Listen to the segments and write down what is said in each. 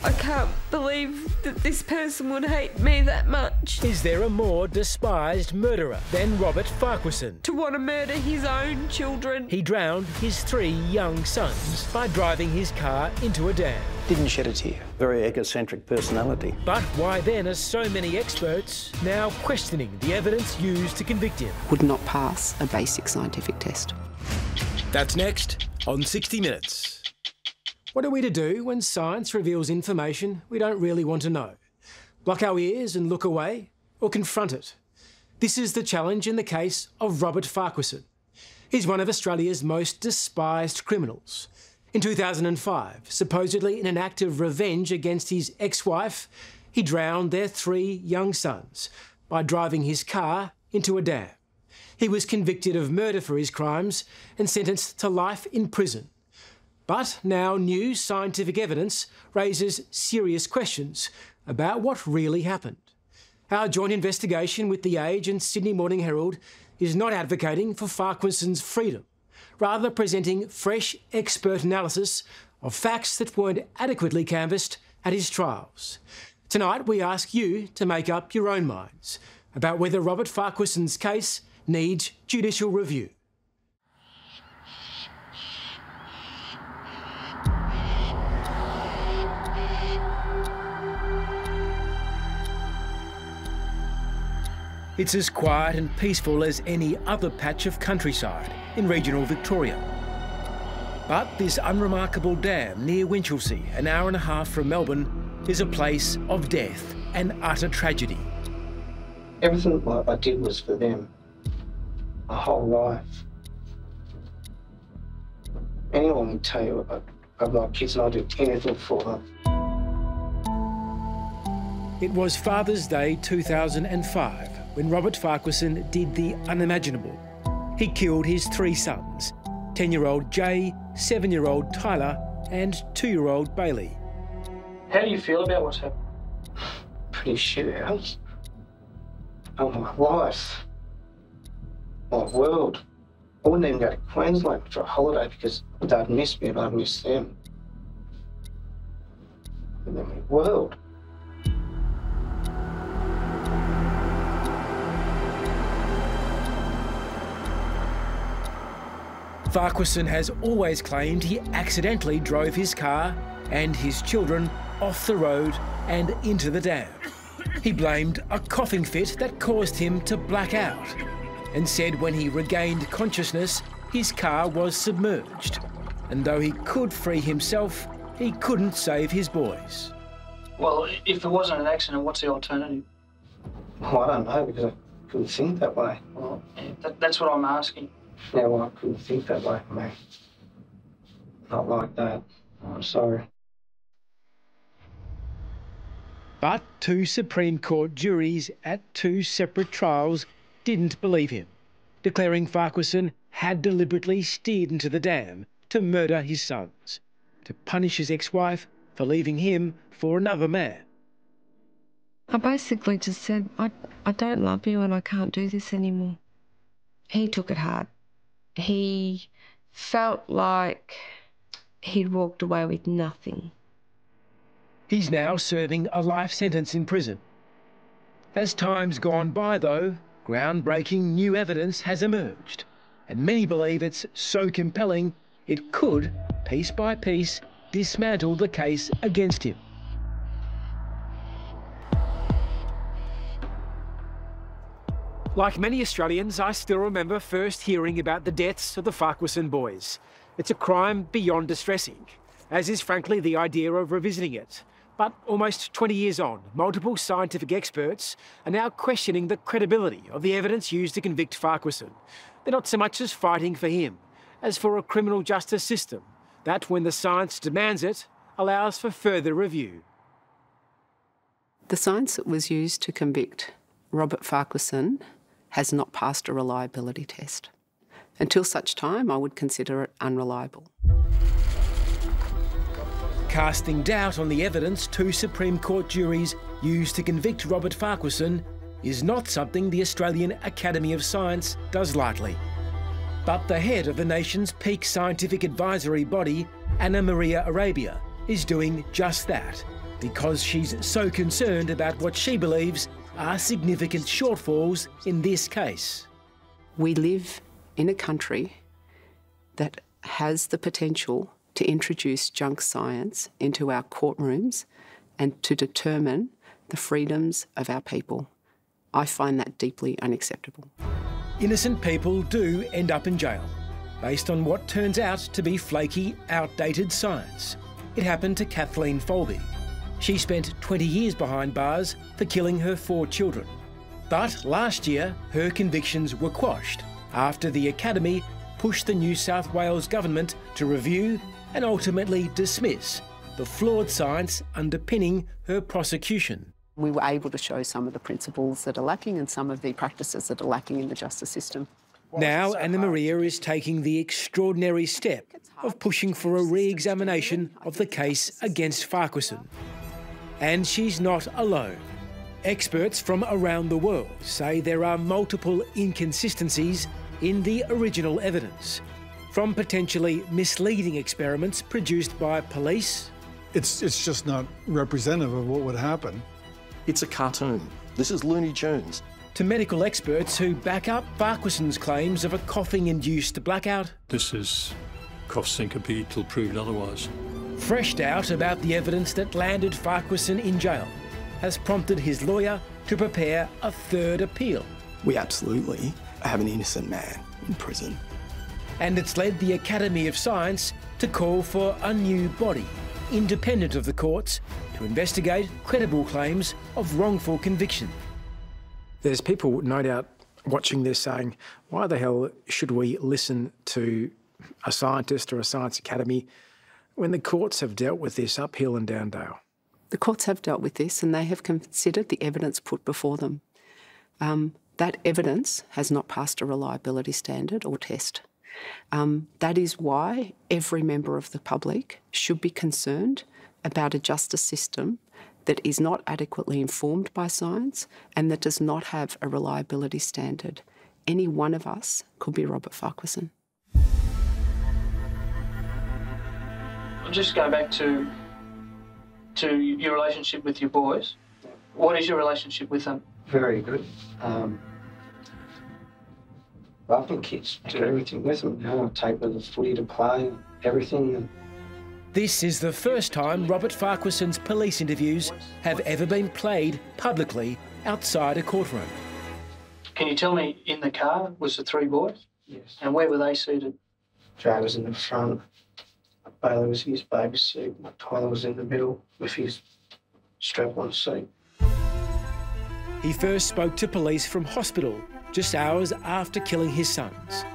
I can't believe that this person would hate me that much. Is there a more despised murderer than Robert Farquharson? To want to murder his own children. He drowned his 3 young sons by driving his car into a dam. Didn't shed a tear. Very egocentric personality. But why then are so many experts now questioning the evidence used to convict him? Would not pass a basic scientific test. That's next on 60 Minutes. What are we to do when science reveals information we don't really want to know? Block our ears and look away, or confront it? This is the challenge in the case of Robert Farquharson. He's one of Australia's most despised criminals. In 2005, supposedly in an act of revenge against his ex-wife, he drowned their 3 young sons by driving his car into a dam. He was convicted of murder for his crimes and sentenced to life in prison. But now new scientific evidence raises serious questions about what really happened. Our joint investigation with The Age and Sydney Morning Herald is not advocating for Farquharson's freedom, rather presenting fresh expert analysis of facts that weren't adequately canvassed at his trials. Tonight we ask you to make up your own minds about whether Robert Farquharson's case needs judicial review. It's as quiet and peaceful as any other patch of countryside in regional Victoria. But this unremarkable dam near Winchelsea, an hour and a half from Melbourne, is a place of death and utter tragedy. Everything I did was for them, my whole life. Anyone would tell you about my kids and I'd do anything for them. It was Father's Day 2005 when Robert Farquharson did the unimaginable. He killed his 3 sons, 10-year-old Jay, 7-year-old Tyler and 2-year-old Bailey. How do you feel about what's happened? Pretty shit, Alex. Oh, my life. My world. I wouldn't even go to Queensland for a holiday because they'd miss me and I'd miss them. And then my world. Farquharson has always claimed he accidentally drove his car and his children off the road and into the dam. He blamed a coughing fit that caused him to black out and said when he regained consciousness, his car was submerged. And though he could free himself, he couldn't save his boys. Well, if it wasn't an accident, what's the alternative? Oh, I don't know, because I couldn't think that way. Well, that's what I'm asking. Yeah, well, I couldn't think that way, mate. Not like that. I'm sorry. But 2 Supreme Court juries at 2 separate trials didn't believe him, declaring Farquharson had deliberately steered into the dam to murder his sons, to punish his ex-wife for leaving him for another man. I basically just said, I don't love you and I can't do this anymore. He took it hard. He felt like he'd walked away with nothing. He's now serving a life sentence in prison. As time's gone by, though, groundbreaking new evidence has emerged, and many believe it's so compelling it could, piece by piece, dismantle the case against him. Like many Australians, I still remember first hearing about the deaths of the Farquharson boys. It's a crime beyond distressing, as is frankly the idea of revisiting it. But almost 20 years on, multiple scientific experts are now questioning the credibility of the evidence used to convict Farquharson. They're not so much as fighting for him, as for a criminal justice system that, when the science demands it, allows for further review. The science that was used to convict Robert Farquharson has not passed a reliability test. Until such time, I would consider it unreliable. Casting doubt on the evidence 2 Supreme Court juries used to convict Robert Farquharson is not something the Australian Academy of Science does lightly. But the head of the nation's peak scientific advisory body, Anna Maria Arabia, is doing just that, because she's so concerned about what she believes are significant shortfalls in this case. We live in a country that has the potential to introduce junk science into our courtrooms and to determine the freedoms of our people. I find that deeply unacceptable. Innocent people do end up in jail, based on what turns out to be flaky, outdated science. It happened to Kathleen Folby. She spent 20 years behind bars for killing her 4 children. But last year, her convictions were quashed after the Academy pushed the New South Wales government to review and ultimately dismiss the flawed science underpinning her prosecution. We were able to show some of the principles that are lacking and some of the practices that are lacking in the justice system. Now Anna Maria is taking the extraordinary step of pushing for a re-examination of the case against Farquharson. And she's not alone. Experts from around the world say there are multiple inconsistencies in the original evidence, from potentially misleading experiments produced by police. It's just not representative of what would happen. It's a cartoon. This is Looney Tunes. To medical experts who back up Farquharson's claims of a coughing-induced blackout. This is cough syncope till proved otherwise. Fresh doubt about the evidence that landed Farquharson in jail has prompted his lawyer to prepare a third appeal. We absolutely have an innocent man in prison. And it's led the Academy of Science to call for a new body, independent of the courts, to investigate credible claims of wrongful conviction. There's people, no doubt, watching this saying, why the hell should we listen to a scientist or a science academy when the courts have dealt with this uphill and down dale? The courts have dealt with this and they have considered the evidence put before them. That evidence has not passed a reliability standard or test. That is why every member of the public should be concerned about a justice system that is not adequately informed by science and that does not have a reliability standard. Any one of us could be Robert Farquharson. I'll just go back to your relationship with your boys. What is your relationship with them? Very good. Loving kids, do everything with them. You know, I take them to the footy to play, everything. This is the first time Robert Farquharson's police interviews have ever been played publicly outside a courtroom. Can you tell me, in the car was the 3 boys? Yes. And where were they seated? Jay was in the front, Bailey was in his baby seat, Tyler was in the middle with his strap-on seat. He first spoke to police from hospital just hours after killing his sons.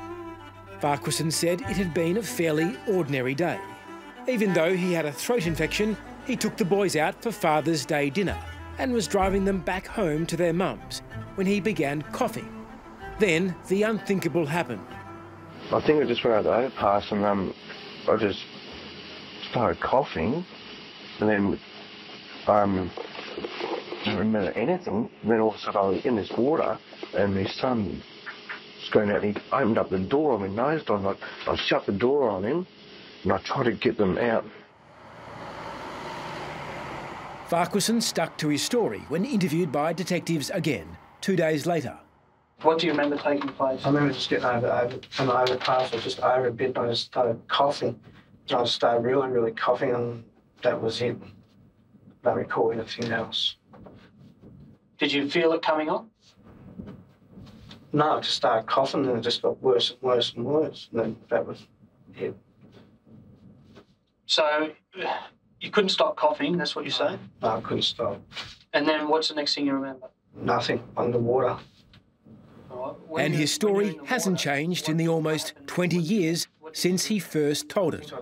Farquharson said it had been a fairly ordinary day. Even though he had a throat infection, he took the boys out for Father's Day dinner and was driving them back home to their mums when he began coughing. Then the unthinkable happened. I think I just went out the overpass and I just started coughing, and then I didn't remember anything. And then all of a sudden I was in this water and my son was going out and he opened up the door on my nose. I shut the door on him and I tried to get them out. Farquharson stuck to his story when interviewed by detectives again 2 days later. What do you remember taking place? I remember just getting on the overpass, I was just over a bit and I just started coughing. And I started really, really coughing and that was it. I don't recall anything else. Did you feel it coming on? No, I just started coughing and it just got worse and worse and worse. And then that was it. So you couldn't stop coughing, that's what you're saying? No, I couldn't stop. And then what's the next thing you remember? Nothing, underwater. And his story hasn't changed in the almost 20 years since he first told it.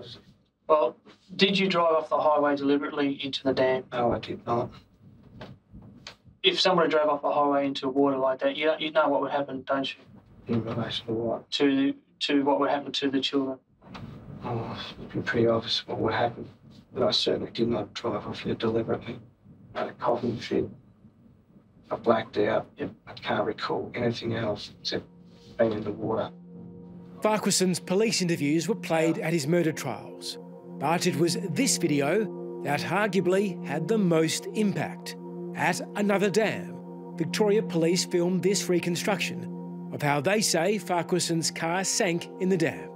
Well, did you drive off the highway deliberately into the dam? No, I did not. If somebody drove off the highway into water like that, you know what would happen, don't you? In relation to what? To what would happen to the children. Oh, it would be pretty obvious what would happen. But I certainly did not drive off here deliberately. I had a coughing fit. I blacked out. Yep. I can't recall anything else except being in the water. Farquharson's police interviews were played at his murder trials, but it was this video that arguably had the most impact. At another dam, Victoria Police filmed this reconstruction of how they say Farquharson's car sank in the dam.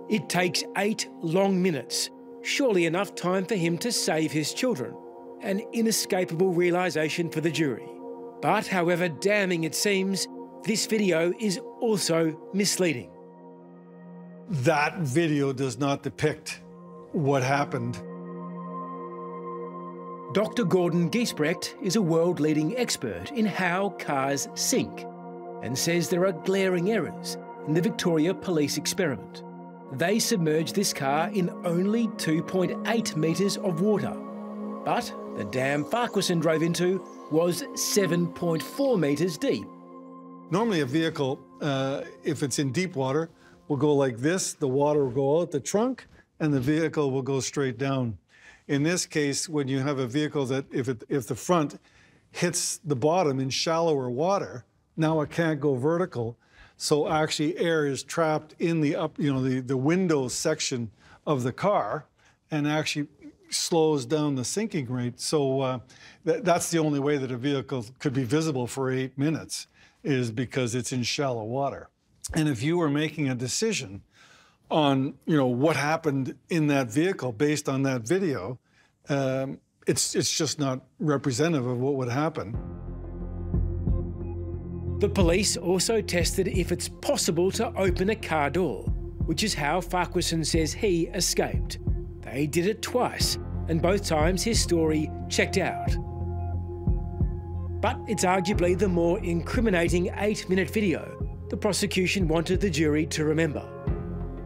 It takes 8 long minutes, surely enough time for him to save his children, an inescapable realisation for the jury. But however damning it seems, this video is also misleading. That video does not depict what happened. Dr. Gordon Giesbrecht is a world-leading expert in how cars sink and says there are glaring errors in the Victoria Police experiment. They submerged this car in only 2.8 metres of water, but the dam Farquharson drove into was 7.4 metres deep. Normally a vehicle, if it's in deep water, will go like this, the water will go out the trunk, and the vehicle will go straight down. In this case, when you have a vehicle that if the front hits the bottom in shallower water, now it can't go vertical. So actually air is trapped in the the window section of the car and actually slows down the sinking rate. So that's the only way that a vehicle could be visible for 8 minutes, is because it's in shallow water. And if you were making a decision on what happened in that vehicle based on that video, it's just not representative of what would happen. The police also tested if it's possible to open a car door, which is how Farquharson says he escaped. They did it twice, and both times his story checked out. But it's arguably the more incriminating 8-minute video the prosecution wanted the jury to remember.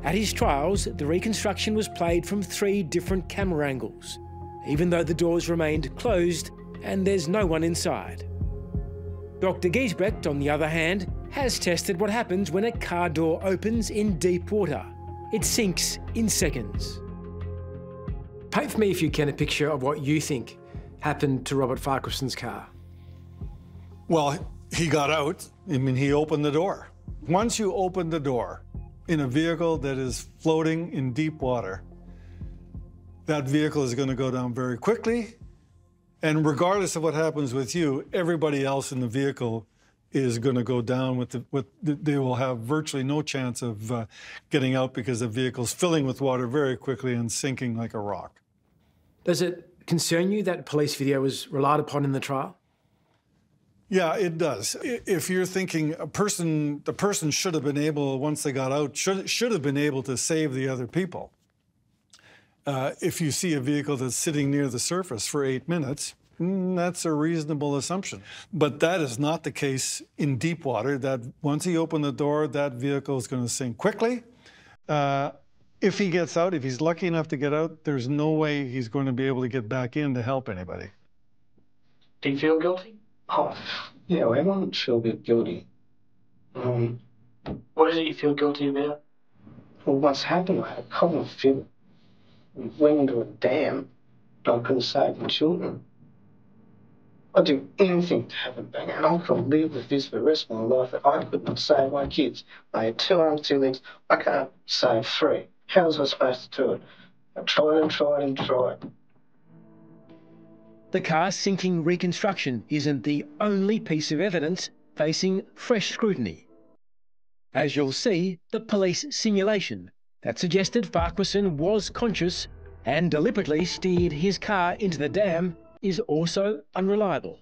At his trials, the reconstruction was played from 3 different camera angles, even though the doors remained closed and there's no one inside. Dr. Giesbrecht, on the other hand, has tested what happens when a car door opens in deep water. It sinks in seconds. Paint for me, if you can, a picture of what you think happened to Robert Farquharson's car. Well, he got out. I mean, he opened the door. Once you open the door in a vehicle that is floating in deep water, that vehicle is going to go down very quickly. And regardless of what happens with you, everybody else in the vehicle is going to go down they will have virtually no chance of getting out, because the vehicle's filling with water very quickly and sinking like a rock. Does it concern you that police video was relied upon in the trial? Yeah, it does. If you're thinking the person should have been able, once they got out, should have been able to save the other people. If you see a vehicle that's sitting near the surface for 8 minutes, that's a reasonable assumption. But that is not the case in deep water, that once he opened the door, that vehicle is going to sink quickly. If he gets out, if he's lucky enough to get out, there's no way he's going to be able to get back in to help anybody. Do you feel guilty? Oh, yeah, well, everyone should feel a bit guilty. What is it you feel guilty about? Well, what's happened, I had a cognitive fit. We went into a dam, I couldn't save my children. I'd do anything to have them back, and I could live with this for the rest of my life, that I could not save my kids. I had 2 arms, 2 legs, I can't save 3. How was I supposed to do it? I tried and tried and tried. The car sinking reconstruction isn't the only piece of evidence facing fresh scrutiny. As you'll see, the police simulation that suggested Farquharson was conscious and deliberately steered his car into the dam is also unreliable.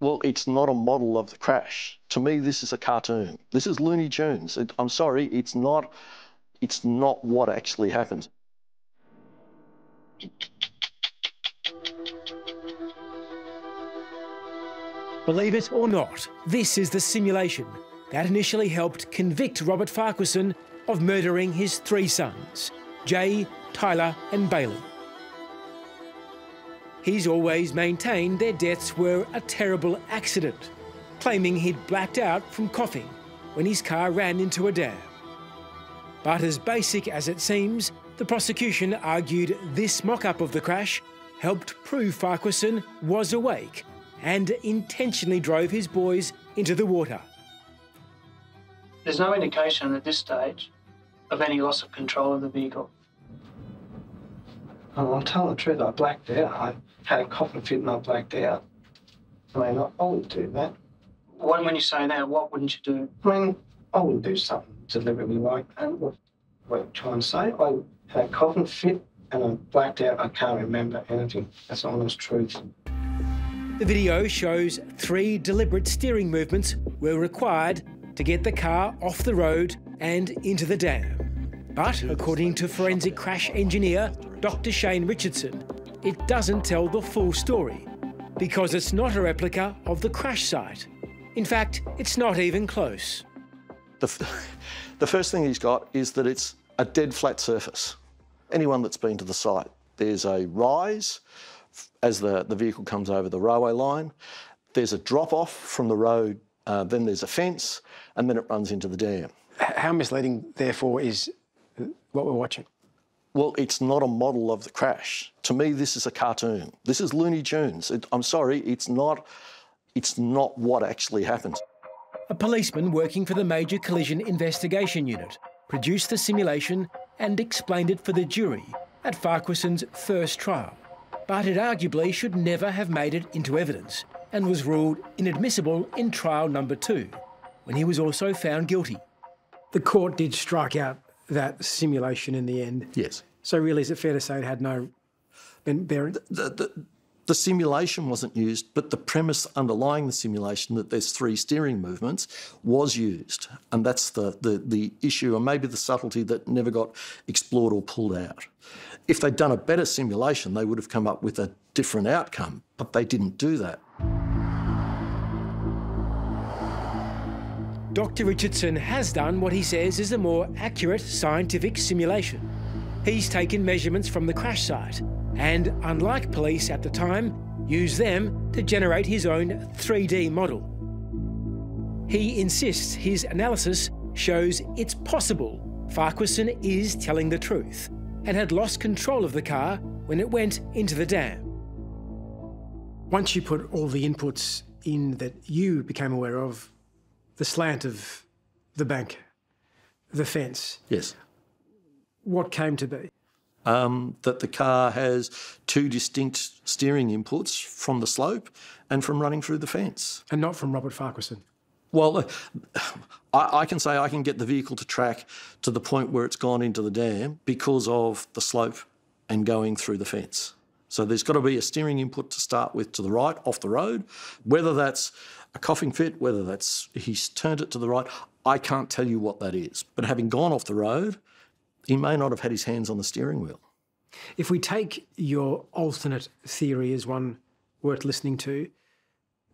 Well, it's not a model of the crash. To me, this is a cartoon. This is Looney Tunes. I'm sorry, it's not what actually happened. Believe it or not, this is the simulation that initially helped convict Robert Farquharson of murdering his 3 sons, Jay, Tyler and Bailey. He's always maintained their deaths were a terrible accident, claiming he'd blacked out from coughing when his car ran into a dam. But as basic as it seems, the prosecution argued this mock-up of the crash helped prove Farquharson was awake and intentionally drove his boys into the water. There's no indication at this stage of any loss of control of the vehicle. I'm telling the truth, I blacked out. I had a coughing fit and I blacked out. I mean, I wouldn't do that. When you say that, what wouldn't you do? I mean, I wouldn't do something deliberately like that. What are you trying to say? I had a coughing fit and I blacked out. I can't remember anything. That's the honest truth. The video shows 3 deliberate steering movements were required to get the car off the road and into the dam. But according to forensic crash engineer Dr. Shane Richardson, it doesn't tell the full story because it's not a replica of the crash site. In fact, it's not even close. The first thing he's got is that it's a dead flat surface. Anyone that's been to the site, there's a rise as the vehicle comes over the railway line. There's a drop off from the road, then there's a fence, and then it runs into the dam. How misleading, therefore, is what we're watching? Well, it's not a model of the crash. To me, this is a cartoon. This is Looney Tunes. I'm sorry, it's not what actually happened. A policeman working for the Major Collision Investigation Unit produced the simulation and explained it for the jury at Farquharson's first trial. But it arguably should never have made it into evidence and was ruled inadmissible in trial number 2, when he was also found guilty. The court did strike out that simulation in the end. Yes. So really, is it fair to say it had no bearing? The simulation wasn't used, but the premise underlying the simulation that there's 3 steering movements was used. And that's the issue, and maybe the subtlety that never got explored or pulled out. If they'd done a better simulation, they would have come up with a different outcome, but they didn't do that. Dr. Richardson has done what he says is a more accurate scientific simulation. He's taken measurements from the crash site and, unlike police at the time, used them to generate his own 3D model. He insists his analysis shows it's possible Farquharson is telling the truth and had lost control of the car when it went into the dam. Once you put all the inputs in that you became aware of, the slant of the bank, the fence. Yes. What came to be? That the car has 2 distinct steering inputs from the slope and from running through the fence. And not from Robert Farquharson? Well, I can say I can get the vehicle to track to the point where it's gone into the dam because of the slope and going through the fence. So there's got to be a steering input to start with to the right, off the road. Whether that's a coughing fit, whether that's he's turned it to the right, I can't tell you what that is. But having gone off the road, he may not have had his hands on the steering wheel. If we take your alternate theory as one worth listening to,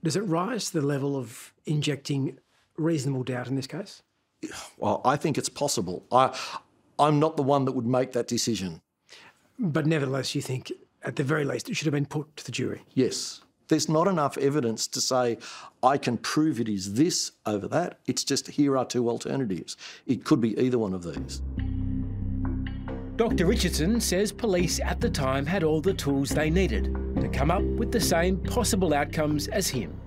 does it rise to the level of injecting reasonable doubt in this case? Well, I think it's possible. I'm not the one that would make that decision. But nevertheless, you think, at the very least, it should have been put to the jury? Yes. There's not enough evidence to say, I can prove it is this over that. It's just, here are 2 alternatives. It could be either one of these. Dr. Richardson says police at the time had all the tools they needed to come up with the same possible outcomes as him.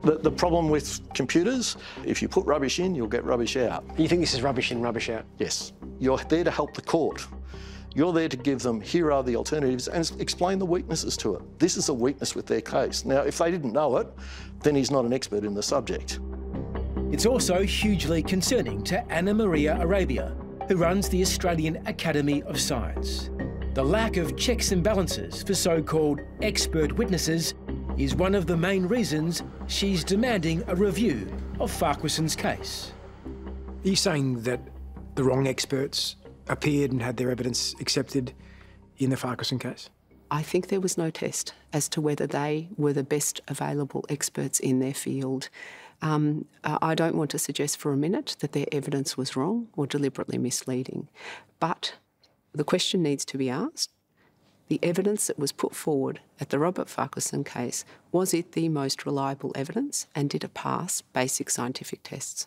The problem with computers, if you put rubbish in, you'll get rubbish out. You think this is rubbish in, rubbish out? Yes. You're there to help the court. You're there to give them, here are the alternatives, and explain the weaknesses to it. This is a weakness with their case. Now, if they didn't know it, then he's not an expert in the subject. It's also hugely concerning to Anna Maria Arabia, who runs the Australian Academy of Science. The lack of checks and balances for so-called expert witnesses is one of the main reasons she's demanding a review of Farquharson's case. Are you saying that the wrong experts appeared and had their evidence accepted in the Farquharson case? I think there was no test as to whether they were the best available experts in their field. I don't want to suggest for a minute that their evidence was wrong or deliberately misleading, but the question needs to be asked. The evidence that was put forward at the Robert Farquharson case, was it the most reliable evidence and did it pass basic scientific tests?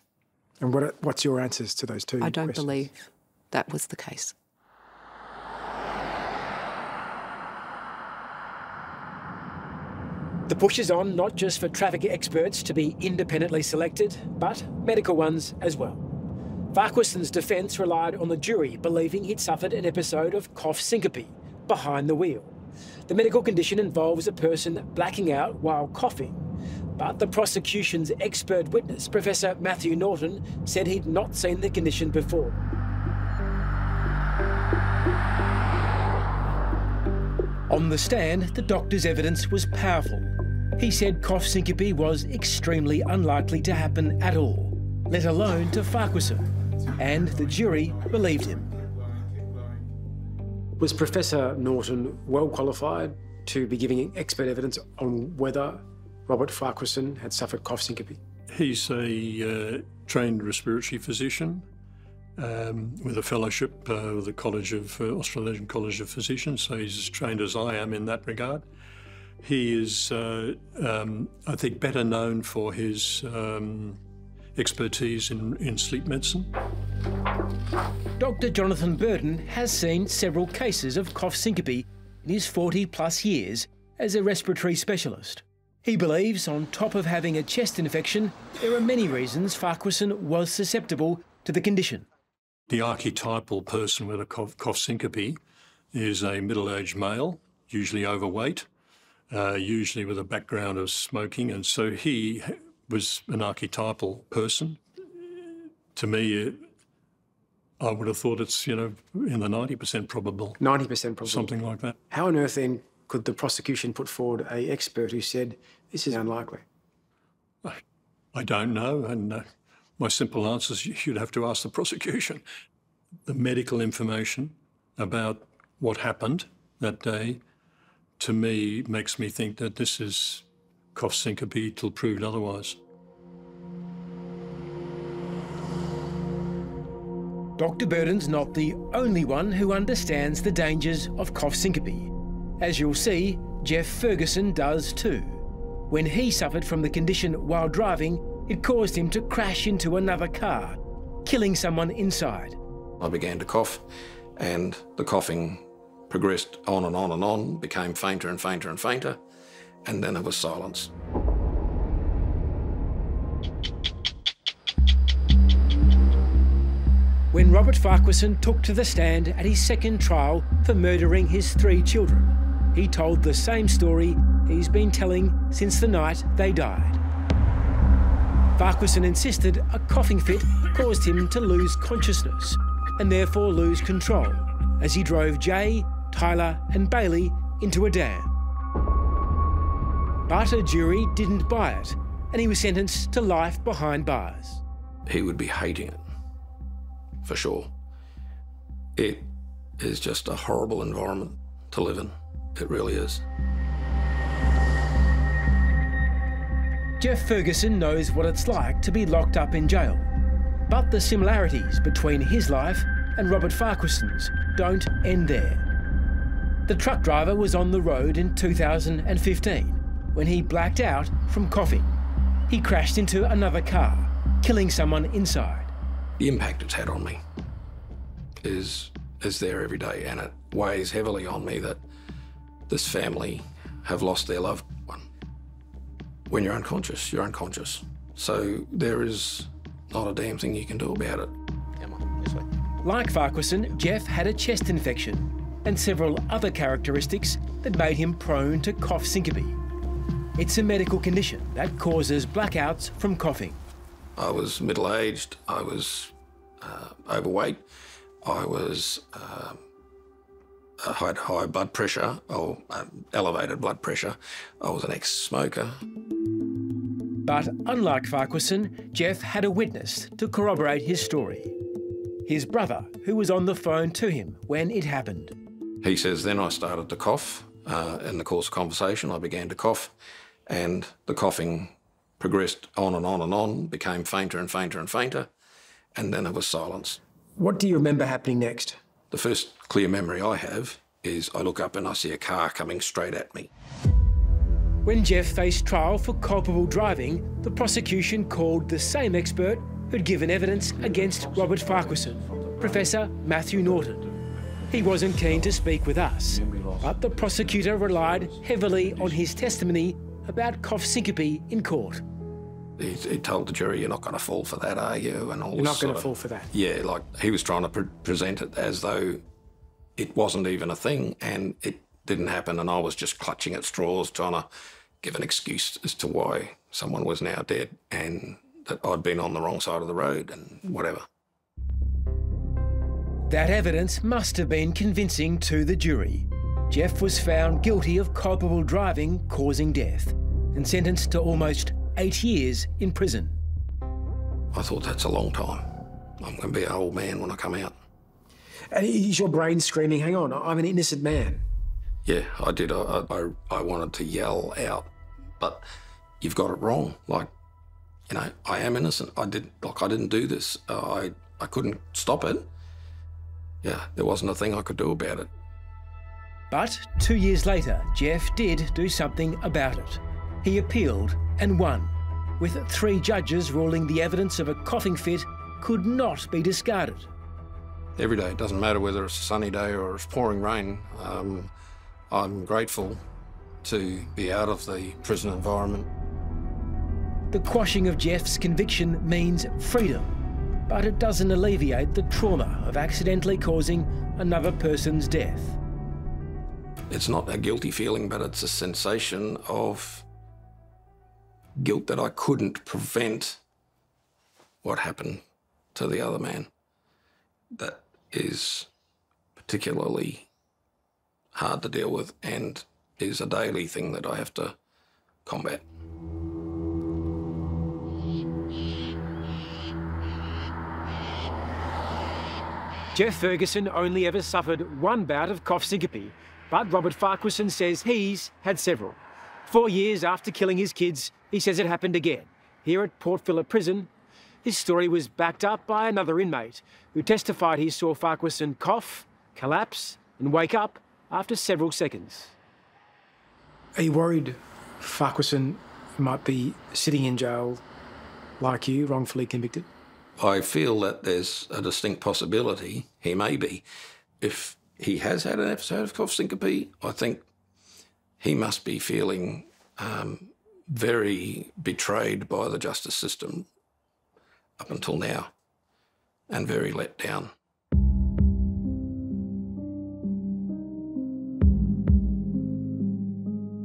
And what's your answers to those 2 questions? I don't believe that was the case. The push is on not just for traffic experts to be independently selected, but medical ones as well. Farquharson's defence relied on the jury believing he'd suffered an episode of cough syncope, behind the wheel. The medical condition involves a person blacking out while coughing, but the prosecution's expert witness, Professor Matthew Norton, said he'd not seen the condition before. On the stand, the doctor's evidence was powerful. He said cough syncope was extremely unlikely to happen at all, let alone to Farquharson, and the jury believed him. Was Professor Norton well qualified to be giving expert evidence on whether Robert Farquharson had suffered cough syncope? He's a trained respiratory physician with a fellowship with the Australasian College of Physicians, so he's as trained as I am in that regard. He is, I think, better known for his expertise in sleep medicine. Dr. Jonathan Burton has seen several cases of cough syncope in his 40+ years as a respiratory specialist. He believes, on top of having a chest infection, there are many reasons Farquharson was susceptible to the condition. The archetypal person with a cough syncope is a middle-aged male, usually overweight, usually with a background of smoking, and so he was an archetypal person. To me, I would have thought it's, in the 90% probable. 90% probable. Something like that. How on earth then could the prosecution put forward an expert who said this is unlikely? I don't know, and my simple answer is you'd have to ask the prosecution. The medical information about what happened that day, to me, makes me think that this is cough syncope till proved otherwise. Dr. Burton's not the only one who understands the dangers of cough syncope. As you'll see, Jeff Ferguson does too. When he suffered from the condition while driving, it caused him to crash into another car, killing someone inside. I began to cough, and the coughing progressed on and on and on, became fainter and fainter and fainter, and then there was silence. When Robert Farquharson took to the stand at his second trial for murdering his 3 children, he told the same story he's been telling since the night they died. Farquharson insisted a coughing fit caused him to lose consciousness and therefore lose control as he drove Jay, Tyler and Bailey into a dam. But a jury didn't buy it, and he was sentenced to life behind bars. He would be hating it, for sure. It is just a horrible environment to live in. It really is. Jeff Ferguson knows what it's like to be locked up in jail, but the similarities between his life and Robert Farquharson's don't end there. The truck driver was on the road in 2015 when he blacked out from coughing. He crashed into another car, killing someone inside. The impact it's had on me is there every day, and it weighs heavily on me that this family have lost their loved one. When you're unconscious, you're unconscious. So there is not a damn thing you can do about it. Come on, this way. Like Farquharson, Jeff had a chest infection and several other characteristics that made him prone to cough syncope. It's a medical condition that causes blackouts from coughing. I was middle-aged, I was overweight, I was had high blood pressure, or elevated blood pressure. I was an ex-smoker. But unlike Farquharson, Jeff had a witness to corroborate his story. His brother, who was on the phone to him when it happened. He says, then I started to cough. In the course of conversation, I began to cough, and the coughing progressed on and on and on, became fainter and fainter and fainter, and then there was silence. What do you remember happening next? The first clear memory I have is I look up and I see a car coming straight at me. When Jeff faced trial for culpable driving, the prosecution called the same expert who'd given evidence against Robert Farquharson, Professor Matthew Norton. He wasn't keen to speak with us, but the prosecutor relied heavily on his testimony about cough syncope in court. He told the jury, you're not going to fall for that, are you? And all You're not going to fall for that? Yeah, like he was trying to present it as though it wasn't even a thing and it didn't happen, and I was just clutching at straws trying to give an excuse as to why someone was now dead and that I'd been on the wrong side of the road and whatever. That evidence must have been convincing to the jury. Jeff was found guilty of culpable driving causing death and sentenced to almost 8 years in prison. I thought, that's a long time. I'm going to be an old man when I come out. And is your brain screaming, hang on, I'm an innocent man? Yeah, I did. I wanted to yell out, but you've got it wrong. Like, you know, I am innocent. I didn't do this. I couldn't stop it. Yeah, there wasn't a thing I could do about it. But 2 years later, Jeff did do something about it. He appealed and won, with 3 judges ruling the evidence of a coughing fit could not be discarded. Every day, it doesn't matter whether it's a sunny day or it's pouring rain. I'm grateful to be out of the prison environment. The quashing of Jeff's conviction means freedom, but it doesn't alleviate the trauma of accidentally causing another person's death. It's not a guilty feeling, but it's a sensation of guilt that I couldn't prevent what happened to the other man. That is particularly hard to deal with and is a daily thing that I have to combat. Jeff Ferguson only ever suffered one bout of cough syncope, but Robert Farquharson says he's had several. 4 years after killing his kids, he says it happened again. Here at Port Phillip Prison, his story was backed up by another inmate who testified he saw Farquharson cough, collapse and wake up after several seconds. Are you worried Farquharson might be sitting in jail like you, wrongfully convicted? I feel that there's a distinct possibility he may be. If he has had an episode of cough syncope, I think he must be feeling very betrayed by the justice system up until now and very let down.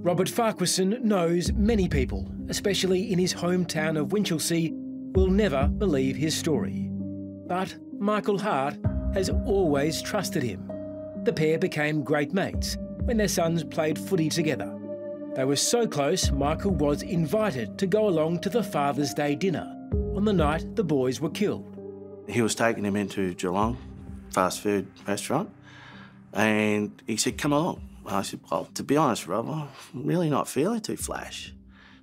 Robert Farquharson knows many people, especially in his hometown of Winchelsea, will never believe his story. But Michael Hart has always trusted him. The pair became great mates when their sons played footy together. They were so close, Michael was invited to go along to the Father's Day dinner on the night the boys were killed. He was taking him into Geelong, fast food restaurant, and he said, come along. I said, well, to be honest, Rob, I'm really not feeling too flash.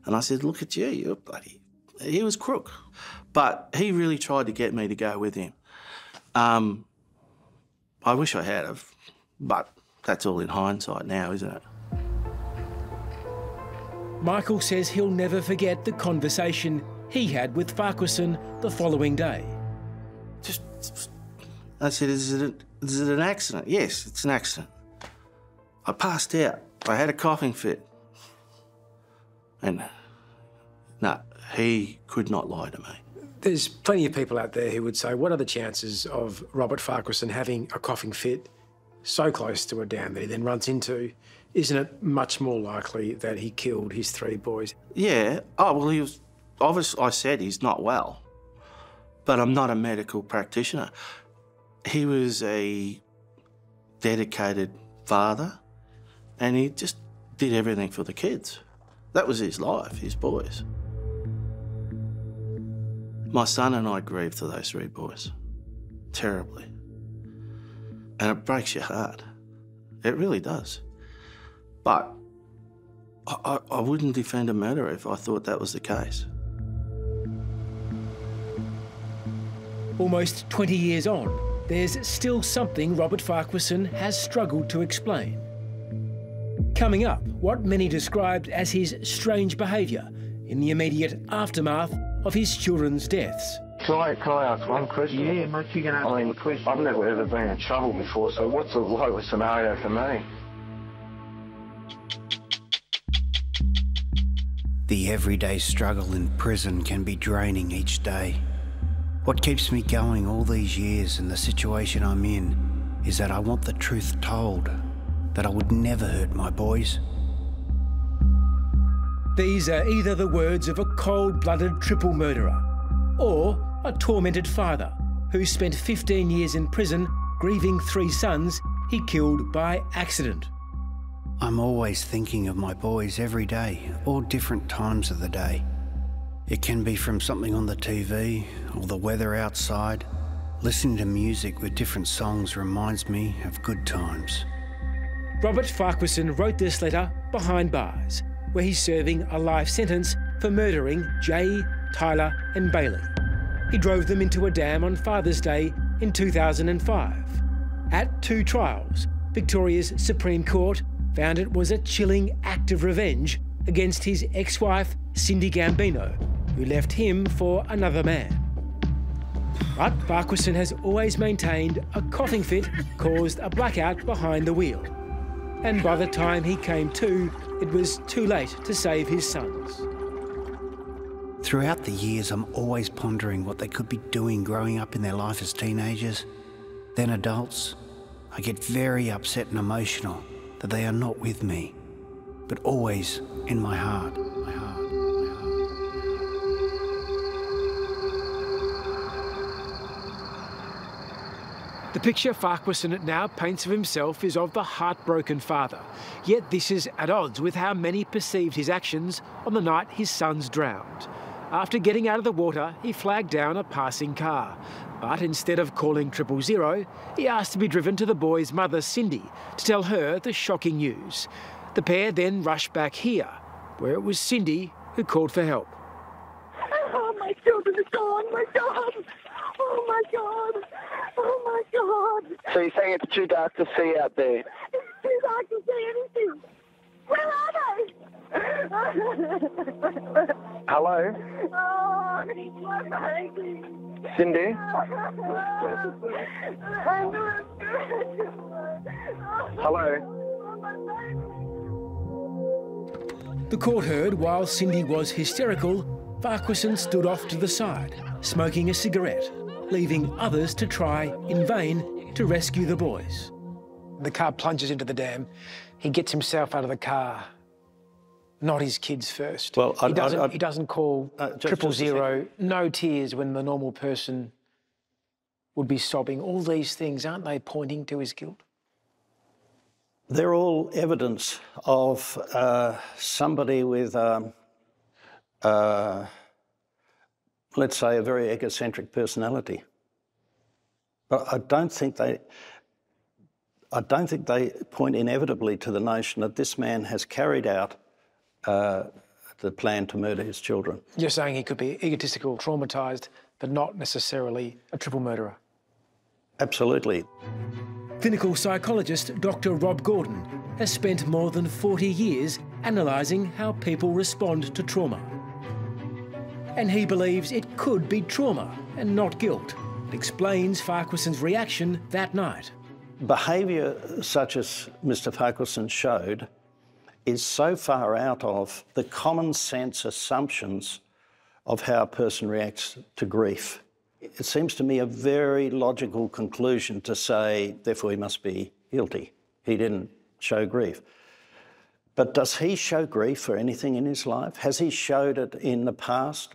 And I said, look at you, you're bloody... He was crook. But he really tried to get me to go with him. I wish I had have, but that's all in hindsight now, isn't it? Michael says he'll never forget the conversation he had with Farquharson the following day. I said, is it an accident? Yes, it's an accident. I passed out. I had a coughing fit. And no, he could not lie to me. There's plenty of people out there who would say, what are the chances of Robert Farquharson having a coughing fit so close to a dam that he then runs into? Isn't it much more likely that he killed his 3 boys? Yeah. Oh, well, he was... Obviously, I said he's not well, but I'm not a medical practitioner. He was a dedicated father, and he just did everything for the kids. That was his life, his boys. My son and I grieved for those 3 boys, terribly. And it breaks your heart. It really does. But I wouldn't defend a murderer if I thought that was the case. Almost 20 years on, there's still something Robert Farquharson has struggled to explain. Coming up, what many described as his strange behaviour in the immediate aftermath of his children's deaths. Can I ask one question? Yeah, mate, you can ask a question. I've never ever been in trouble before, so what's the likely scenario for me? The everyday struggle in prison can be draining each day. What keeps me going all these years and the situation I'm in is that I want the truth told, that I would never hurt my boys. These are either the words of a cold-blooded triple murderer or a tormented father who spent 15 years in prison grieving 3 sons he killed by accident. I'm always thinking of my boys every day, all different times of the day. It can be from something on the TV or the weather outside. Listening to music with different songs reminds me of good times. Robert Farquharson wrote this letter behind bars, where he's serving a life sentence for murdering Jay, Tyler and Bailey. He drove them into a dam on Father's Day in 2005. At 2 trials, Victoria's Supreme Court found it was a chilling act of revenge against his ex-wife, Cindy Gambino, who left him for another man. But Farquharson has always maintained a coughing fit caused a blackout behind the wheel. And by the time he came to, it was too late to save his sons. Throughout the years, I'm always pondering what they could be doing growing up in their life as teenagers, then adults. I get very upset and emotional that they are not with me, but always in my heart. The picture Farquharson now paints of himself is of the heartbroken father, yet this is at odds with how many perceived his actions on the night his sons drowned. After getting out of the water, he flagged down a passing car, but instead of calling 000, he asked to be driven to the boy's mother, Cindy, to tell her the shocking news. The pair then rushed back here, where it was Cindy who called for help. Oh, my children are gone, my God! Oh, my God! Oh, my God! So you're saying it's too dark to see out there? It's too dark to see anything. Where are they? Hello? Oh, it's my baby. Cindy? Hello? The court heard while Cindy was hysterical, Farquharson stood off to the side, smoking a cigarette, leaving others to try, in vain, to rescue the boys. The car plunges into the dam. He gets himself out of the car, not his kids first. Well, he doesn't call 000, no tears when the normal person would be sobbing. All these things, aren't they pointing to his guilt? They're all evidence of somebody with, let's say, a very egocentric personality. But I don't think they point inevitably to the notion that this man has carried out the plan to murder his children. You're saying he could be egotistical, traumatised, but not necessarily a triple murderer? Absolutely. Clinical psychologist Dr. Rob Gordon has spent more than 40 years analysing how people respond to trauma. And he believes it could be trauma and not guilt. It explains Farquharson's reaction that night. Behaviour such as Mr. Farquharson showed is so far out of the common sense assumptions of how a person reacts to grief. It seems to me a very logical conclusion to say, therefore he must be guilty. He didn't show grief. But does he show grief for anything in his life? Has he showed it in the past?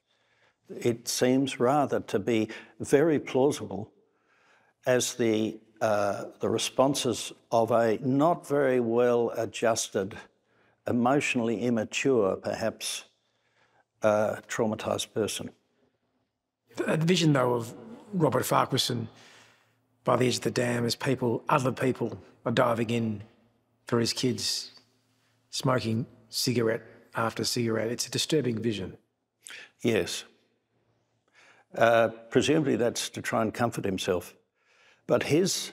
It seems rather to be very plausible as the responses of a not very well adjusted, emotionally immature, perhaps, traumatised person. The vision, though, of Robert Farquharson by the edge of the dam as other people are diving in for his kids, smoking cigarette after cigarette, it's a disturbing vision. Yes. Presumably that's to try and comfort himself. But his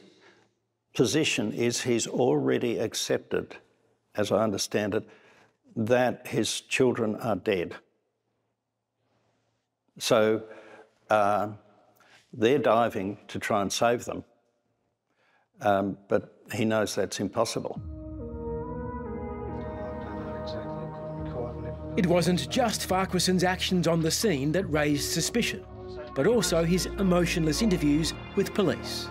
position is he's already accepted, as I understand it, that his children are dead. So they're diving to try and save them, but he knows that's impossible. It wasn't just Farquharson's actions on the scene that raised suspicion, but also his emotionless interviews with police.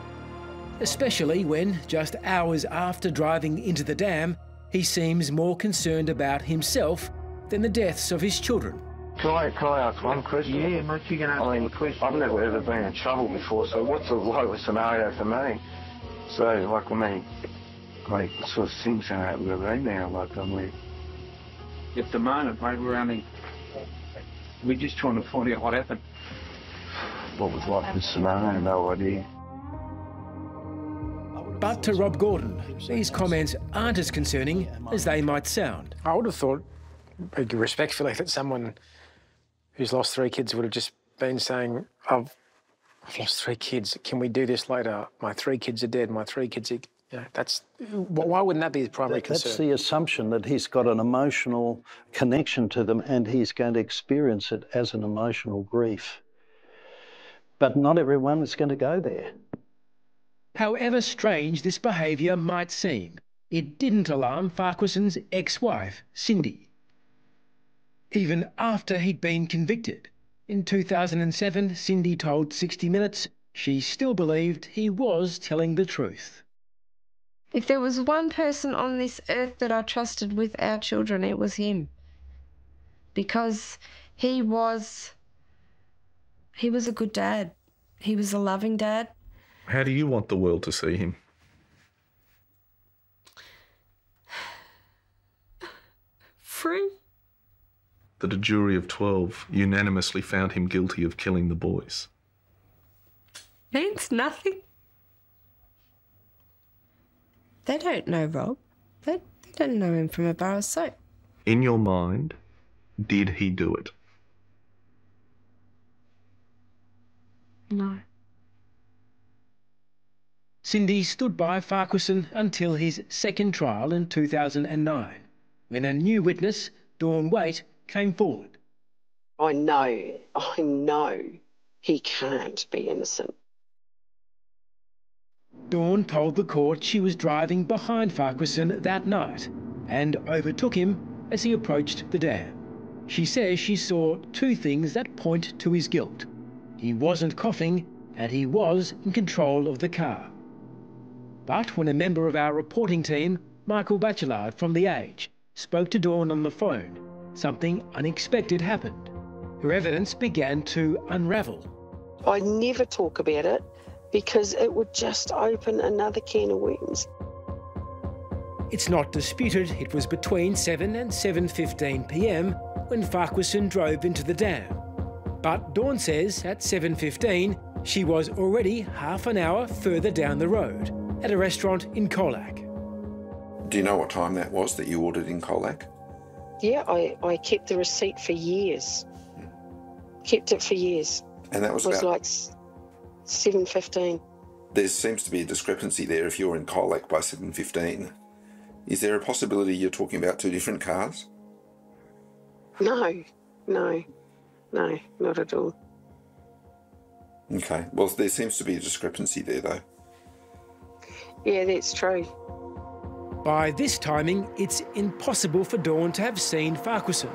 especially when, just hours after driving into the dam, he seems more concerned about himself than the deaths of his children. Can I ask one question? Yeah, mate, you can ask me a question. I've never ever been in trouble before, so what's the likely scenario for me? So, like, I mean, like, sort of things going to happen to me now, like, I mean... At the moment, mate, we're just trying to find out what happened. What was like the scenario? No idea. But to Rob Gordon, these comments aren't as concerning as they might sound. I would have thought, respectfully, that someone who's lost 3 kids would have just been saying, I've lost 3 kids, can we do this later? My 3 kids are dead, my 3 kids are... You know, why wouldn't that be his primary concern? That's the assumption that he's got an emotional connection to them and he's going to experience it as an emotional grief. But not everyone is going to go there. However strange this behaviour might seem, it didn't alarm Farquharson's ex-wife, Cindy. Even after he'd been convicted. In 2007, Cindy told 60 Minutes she still believed he was telling the truth. If there was one person on this earth that I trusted with our children, it was him. Because he was a good dad. He was a loving dad. How do you want the world to see him? Free. That a jury of 12 unanimously found him guilty of killing the boys. Means nothing. They don't know Rob. They don't know him from a bar of soap. In your mind, did he do it? No. Cindy stood by Farquharson until his second trial in 2009, when a new witness, Dawn Waite, came forward. I know he can't be innocent. Dawn told the court she was driving behind Farquharson that night and overtook him as he approached the dam. She says she saw 2 things that point to his guilt. He wasn't coughing and he was in control of the car. But when a member of our reporting team, Michael Bachelard from The Age, spoke to Dawn on the phone, something unexpected happened. Her evidence began to unravel. I never talk about it because it would just open another can of worms. It's not disputed it was between 7 and 7:15 p.m. when Farquharson drove into the dam. But Dawn says at 7:15 she was already half an hour further down the road at a restaurant in Colac. Do you know what time that was that you ordered in Colac? Yeah, I kept the receipt for years. Kept it for years. And that was about... about... like 7:15. There seems to be a discrepancy there if you're in Colac by 7:15. Is there a possibility you're talking about 2 different cars? No, not at all. Okay, well, there seems to be a discrepancy there, though. Yeah, that's true. By this timing, it's impossible for Dawn to have seen Farquharson.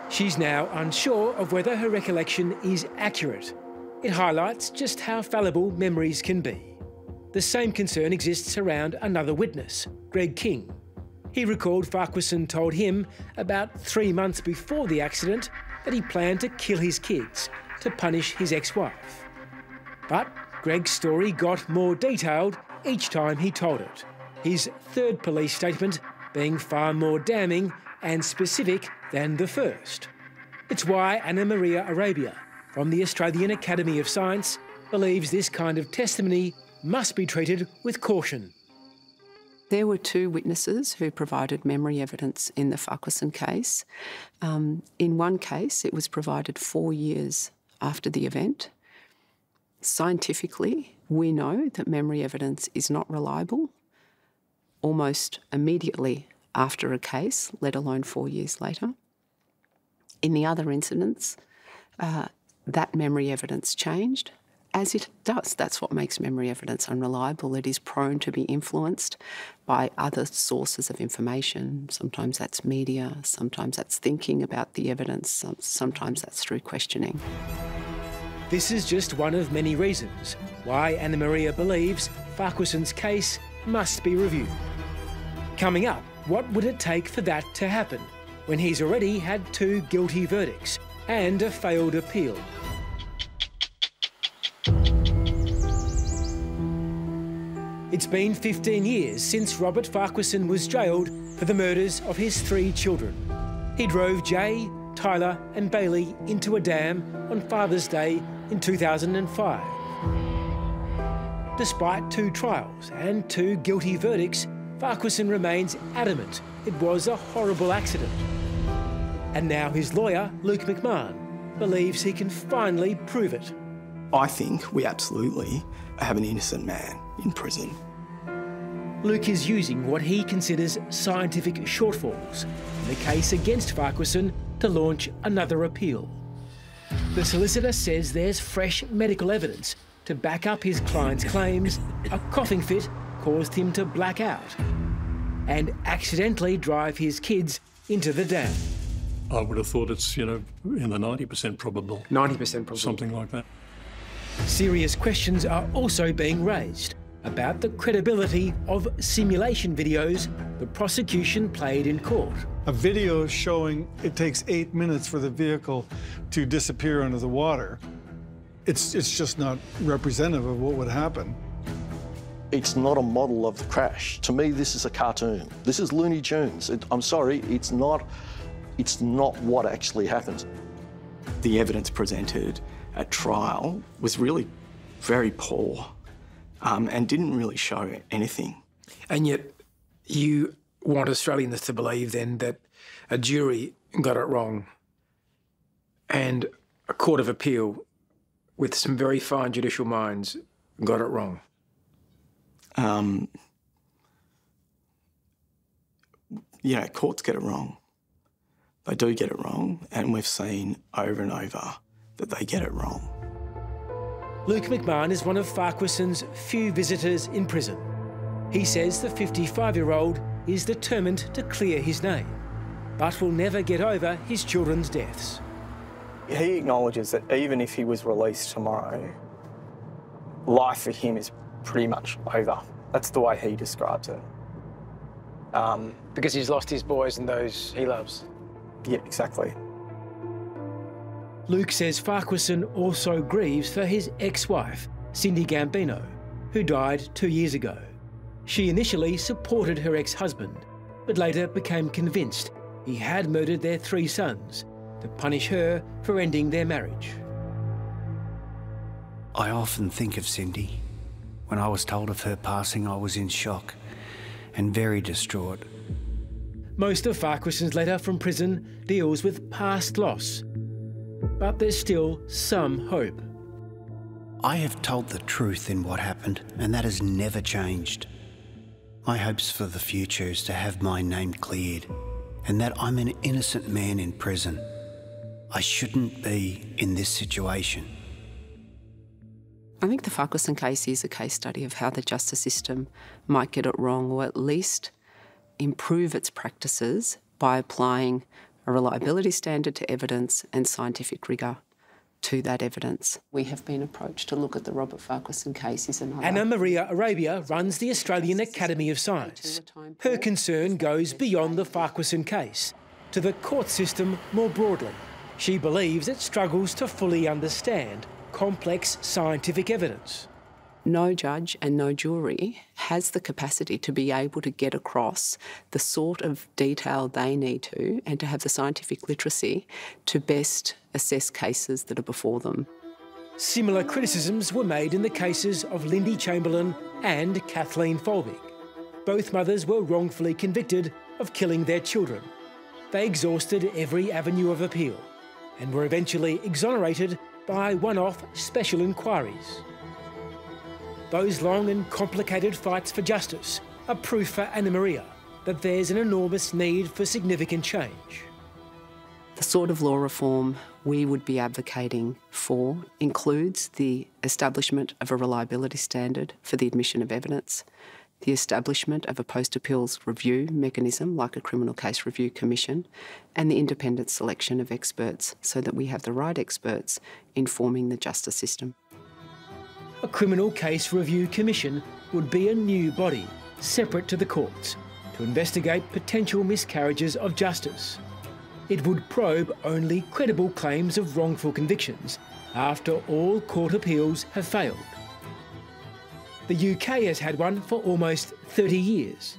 She's now unsure of whether her recollection is accurate. It highlights just how fallible memories can be. The same concern exists around another witness, Greg King. He recalled Farquharson told him about 3 months before the accident that he planned to kill his kids to punish his ex-wife. But Greg's story got more detailed each time he told it, his third police statement being far more damning and specific than the first. It's why Anna Maria Arabia from the Australian Academy of Science believes this kind of testimony must be treated with caution. There were 2 witnesses who provided memory evidence in the Farquharson case. In one case, it was provided 4 years after the event. Scientifically, we know that memory evidence is not reliable almost immediately after a case, let alone 4 years later. In the other incidents, that memory evidence changed, as it does. That's what makes memory evidence unreliable. It is prone to be influenced by other sources of information. Sometimes that's media, sometimes that's thinking about the evidence, sometimes that's through questioning. This is just one of many reasons why Anna Maria believes Farquharson's case must be reviewed. Coming up, what would it take for that to happen when he's already had 2 guilty verdicts and a failed appeal? It's been 15 years since Robert Farquharson was jailed for the murders of his 3 children. He drove Jay, Tyler and Bailey into a dam on Father's Day in 2005. Despite 2 trials and 2 guilty verdicts, Farquharson remains adamant it was a horrible accident. And now his lawyer, Luke McMahon, believes he can finally prove it. I think we absolutely have an innocent man in prison. Luke is using what he considers scientific shortfalls in the case against Farquharson to launch another appeal. The solicitor says there's fresh medical evidence to back up his client's claims a coughing fit caused him to black out and accidentally drive his kids into the dam. I would have thought it's, in the 90% probable. 90% probable. Something like that. Serious questions are also being raised about the credibility of simulation videos the prosecution played in court. A video showing it takes 8 minutes for the vehicle to disappear under the water. It's just not representative of what would happen. It's not a model of the crash. To me, this is a cartoon. This is Looney Tunes. I'm sorry, it's not what actually happens. The evidence presented at trial was really very poor and didn't really show anything. And yet you want Australians to believe then that a jury got it wrong and a court of appeal with some very fine judicial minds got it wrong. Courts get it wrong. They do get it wrong, and we've seen over and over that they get it wrong. Luke McMahon is one of Farquharson's few visitors in prison. He says the 55-year-old is determined to clear his name, but will never get over his children's deaths. He acknowledges that even if he was released tomorrow, life for him is pretty much over. That's the way he describes it. Because he's lost his boys and those he loves. Yeah, exactly. Luke says Farquharson also grieves for his ex-wife, Cindy Gambino, who died 2 years ago. She initially supported her ex-husband, but later became convinced he had murdered their 3 sons to punish her for ending their marriage. I often think of Cindy. When I was told of her passing, I was in shock and very distraught. Most of Farquharson's letter from prison deals with past loss, but there's still some hope. I have told the truth in what happened, and that has never changed. My hopes for the future is to have my name cleared, and that I'm an innocent man in prison. I shouldn't be in this situation. I think the Farquharson case is a case study of how the justice system might get it wrong, or at least improve its practices by applying a reliability standard to evidence and scientific rigour to that evidence. We have been approached to look at the Robert Farquharson case is another. Anna Maria Arabia runs the Australian Academy of Science. Her concern goes beyond the Farquharson case to the court system more broadly. She believes it struggles to fully understand complex scientific evidence. No judge and no jury has the capacity to be able to get across the sort of detail they need to and to have the scientific literacy to best assess cases that are before them. Similar criticisms were made in the cases of Lindy Chamberlain and Kathleen Folbig. Both mothers were wrongfully convicted of killing their children. They exhausted every avenue of appeal and were eventually exonerated by one-off special inquiries. Those long and complicated fights for justice are proof for Anna Maria that there's an enormous need for significant change. The sort of law reform we would be advocating for includes the establishment of a reliability standard for the admission of evidence, the establishment of a post-appeals review mechanism like a criminal case review commission, and the independent selection of experts so that we have the right experts informing the justice system. a Criminal Case Review Commission would be a new body, separate to the courts, to investigate potential miscarriages of justice. It would probe only credible claims of wrongful convictions after all court appeals have failed. The UK has had one for almost 30 years.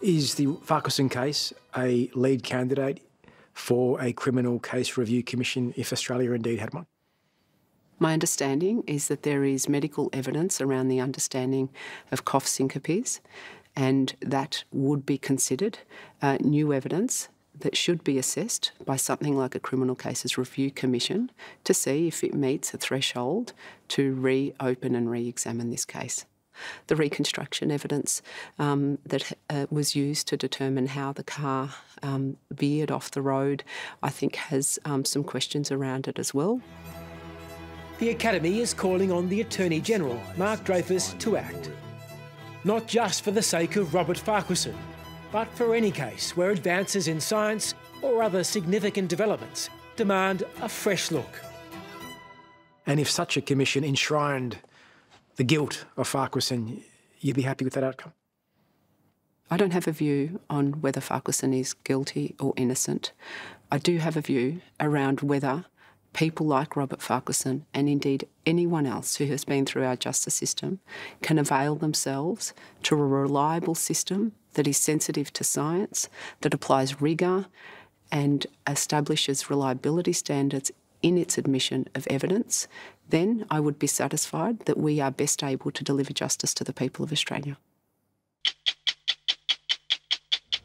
Is the Farquharson case a lead candidate for a Criminal Case Review Commission if Australia indeed had one? My understanding is that there is medical evidence around the understanding of cough syncopes, and that would be considered new evidence that should be assessed by something like a Criminal Cases Review Commission to see if it meets a threshold to reopen and re-examine this case. The reconstruction evidence that was used to determine how the car veered off the road, I think has some questions around it as well. The Academy is calling on the Attorney-General, Mark Dreyfus, to act. Not just for the sake of Robert Farquharson, but for any case where advances in science or other significant developments demand a fresh look. And if such a commission enshrined the guilt of Farquharson, you'd be happy with that outcome? I don't have a view on whether Farquharson is guilty or innocent. I do have a view around whether people like Robert Farquharson, and indeed anyone else who has been through our justice system, can avail themselves to a reliable system that is sensitive to science, that applies rigour and establishes reliability standards in its admission of evidence. Then I would be satisfied that we are best able to deliver justice to the people of Australia.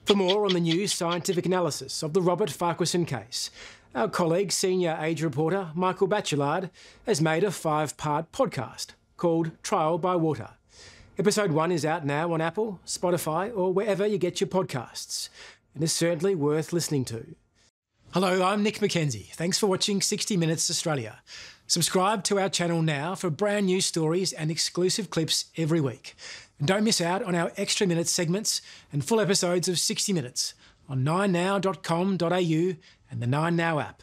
For more on the new scientific analysis of the Robert Farquharson case, our colleague, senior age reporter Michael Batchelard, has made a 5-part podcast called Trial by Water. Episode 1 is out now on Apple, Spotify or wherever you get your podcasts, and is certainly worth listening to. Hello, I'm Nick McKenzie. Thanks for watching 60 Minutes Australia. Subscribe to our channel now for brand new stories and exclusive clips every week. And don't miss out on our extra minute segments and full episodes of 60 Minutes on 9now.com.au and the 9Now app.